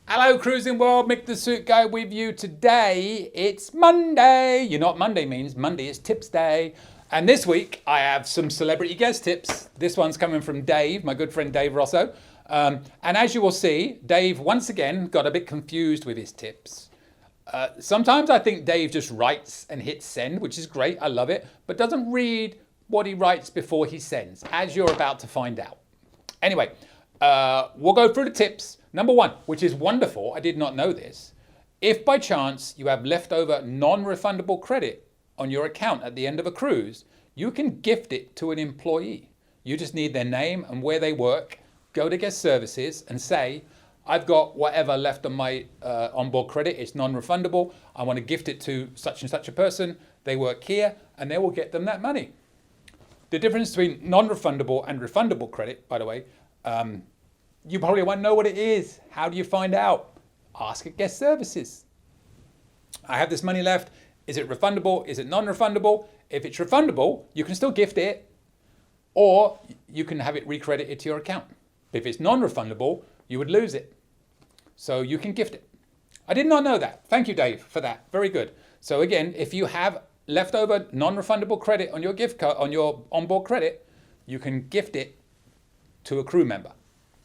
Hello, Cruising World. Mick the Suit Guy with you today. It's Monday. You know what Monday means? Monday is Tips Day. And this week I have some celebrity guest tips. This one's coming from Dave, my good friend Dave Rosso. And as you will see, Dave once again got a bit confused with his tips. Sometimes I think Dave just writes and hits send, which is great. I love it. But doesn't read what he writes before he sends, as you're about to find out. Anyway, we'll go through the tips. Number one, which is wonderful, I did not know this. If by chance you have leftover non-refundable credit on your account at the end of a cruise, you can gift it to an employee. You just need their name and where they work, go to guest services and say, I've got whatever left on my onboard credit, it's non-refundable, I want to gift it to such and such a person, they work here, and they will get them that money. The difference between non-refundable and refundable credit, by the way, you probably won't know what it is. How do you find out? Ask at guest services. I have this money left. Is it refundable? Is it non-refundable? If it's refundable, you can still gift it, or you can have it recredited to your account. If it's non-refundable, you would lose it. So you can gift it. I did not know that. Thank you, Dave, for that. Very good. So again, if you have leftover non-refundable credit on your gift card, on your onboard credit, you can gift it to a crew member.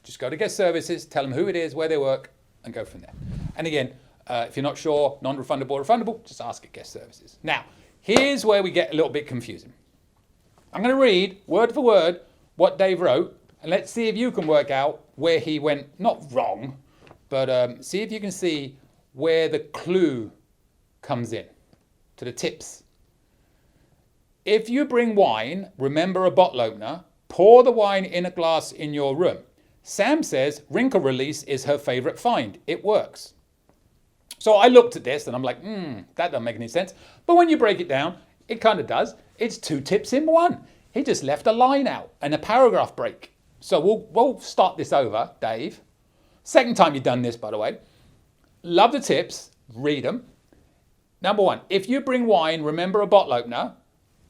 Just go to guest services, tell them who it is, where they work, and go from there. And again, if you're not sure, non-refundable or refundable, just ask at guest services. Now, here's where we get a little bit confusing. I'm going to read word for word what Dave wrote, and let's see if you can work out where he went, not wrong, but see if you can see where the clue comes in to the tips. If you bring wine, remember a bottle opener, pour the wine in a glass in your room. Sam says wrinkle release is her favorite find. It works. So I looked at this and I'm like, that doesn't make any sense. But when you break it down, it kind of does. It's two tips in one. He just left a line out and a paragraph break. So we'll start this over, Dave. Second time you've done this, by the way. Love the tips. Read them. Number one, if you bring wine, remember a bottle opener.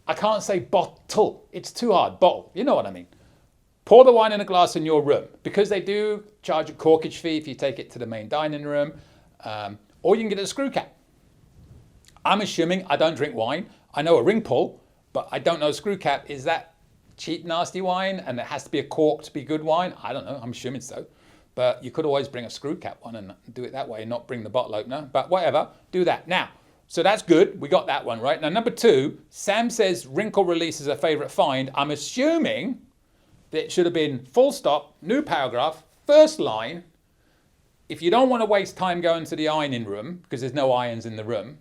I can't say bottle. It's too hard. Bottle. You know what I mean. Pour the wine in a glass in your room, because they do charge a corkage fee if you take it to the main dining room, or you can get a screw cap. I'm assuming I don't drink wine. I know a ring pull, but I don't know a screw cap. Is that cheap, nasty wine, and it has to be a cork to be good wine? I don't know. I'm assuming so. But you could always bring a screw cap one and do it that way and not bring the bottle opener. But whatever, do that. Now, so that's good. We got that one right. Now, number two, Sam says wrinkle release is a favorite find. I'm assuming that should have been full stop, new paragraph, first line. If you don't want to waste time going to the ironing room, because there's no irons in the room,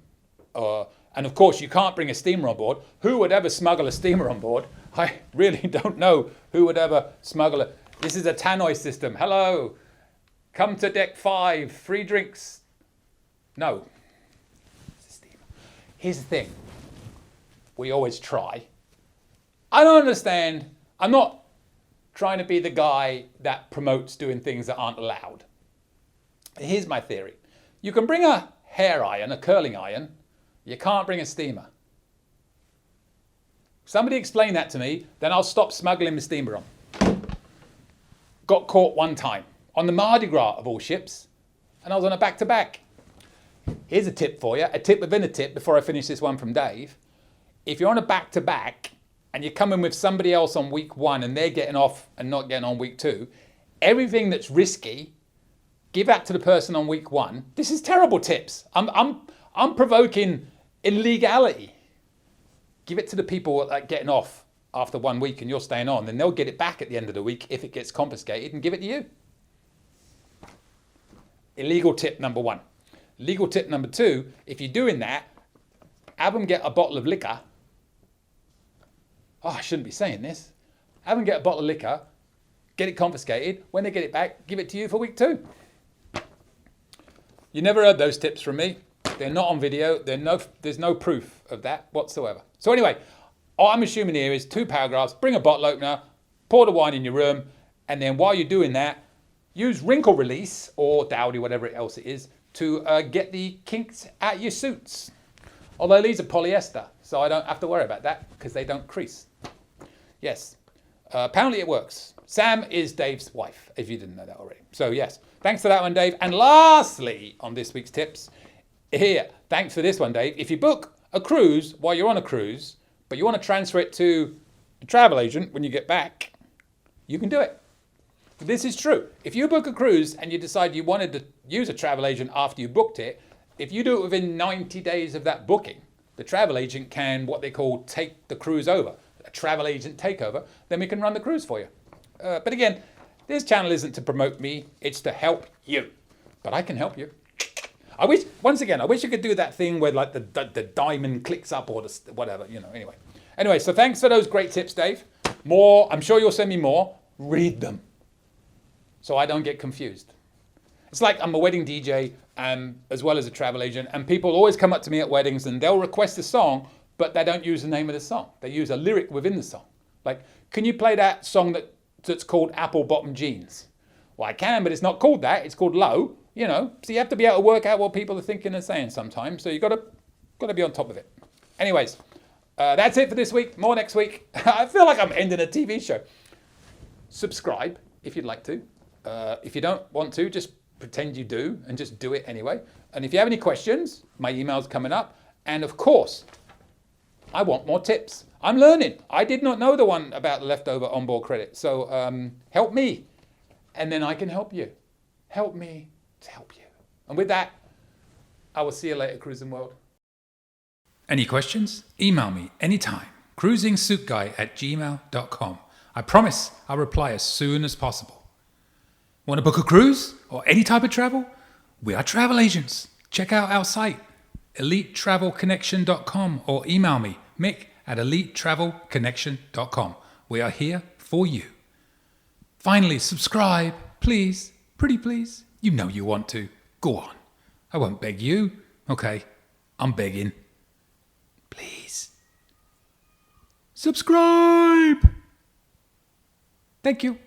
and of course you can't bring a steamer on board. Who would ever smuggle a steamer on board? I really don't know who would ever smuggle it. This is a tannoy system. Hello, come to deck 5, free drinks. No, it's a steamer. Here's the thing, we always try. I don't understand, I'm not trying to be the guy that promotes doing things that aren't allowed. Here's my theory. You can bring a hair iron, a curling iron. You can't bring a steamer. Somebody explain that to me, then I'll stop smuggling the steamer on. Got caught one time on the Mardi Gras of all ships, and I was on a back-to-back. Here's a tip for you, a tip within a tip before I finish this one from Dave. If you're on a back-to-back, and you're coming with somebody else on week 1 and they're getting off and not getting on week 2, everything that's risky, give that to the person on week 1. This is terrible tips. I'm provoking illegality. Give it to the people that are getting off after 1 week and you're staying on, then they'll get it back at the end of the week if it gets confiscated and give it to you. Illegal tip number 1. Legal tip number 2, if you're doing that, have them get a bottle of liquor. Oh, I shouldn't be saying this. Have them get a bottle of liquor, get it confiscated. When they get it back, give it to you for week 2. You never heard those tips from me. They're not on video. There's no proof of that whatsoever. So anyway, all I'm assuming here is 2 paragraphs. Bring a bottle opener, pour the wine in your room, and then while you're doing that, use wrinkle release or dowdy, whatever else it is, to get the kinks out your suits. Although these are polyester, so I don't have to worry about that because they don't crease. Yes, apparently it works. Sam is Dave's wife, if you didn't know that already. So yes, Thanks for that one, Dave. And lastly, on this week's tips, here, thanks for this one, Dave. If you book a cruise while you're on a cruise, but you want to transfer it to a travel agent when you get back, you can do it. This is true. If you book a cruise and you decide you wanted to use a travel agent after you booked it, if you do it within 90 days of that booking, the travel agent can, what they call, take the cruise over, a travel agent takeover, then we can run the cruise for you. But again, this channel isn't to promote me, it's to help you. But I can help you. I wish you could do that thing where like the diamond clicks up or the whatever, Anyway, so thanks for those great tips, Dave. More, I'm sure you'll send me more. Read them so I don't get confused. It's like I'm a wedding DJ as well as a travel agent, and people always come up to me at weddings and they'll request a song, but they don't use the name of the song. They use a lyric within the song. Like, can you play that song that's called Apple Bottom Jeans? Well, I can, but it's not called that. It's called Low, So you have to be able to work out what people are thinking and saying sometimes. So you got to be on top of it. Anyways, that's it for this week. More next week. I feel like I'm ending a TV show. Subscribe if you'd like to. If you don't want to, just pretend you do and just do it anyway. And if you have any questions, my email's coming up. And of course, I want more tips. I'm learning. I did not know the one about the leftover onboard credit. So help me, and then I can help you. Help me to help you. And with that, I will see you later, Cruising World. Any questions? Email me anytime. cruisingsuitguy@gmail.com. I promise I'll reply as soon as possible. Want to book a cruise or any type of travel? We are travel agents. Check out our site, elitetravelconnection.com, or email me, mick@elitetravelconnection.com. We are here for you. Finally, subscribe, please. Pretty please. You know you want to. Go on. I won't beg you. Okay, I'm begging. Please. Subscribe. Thank you.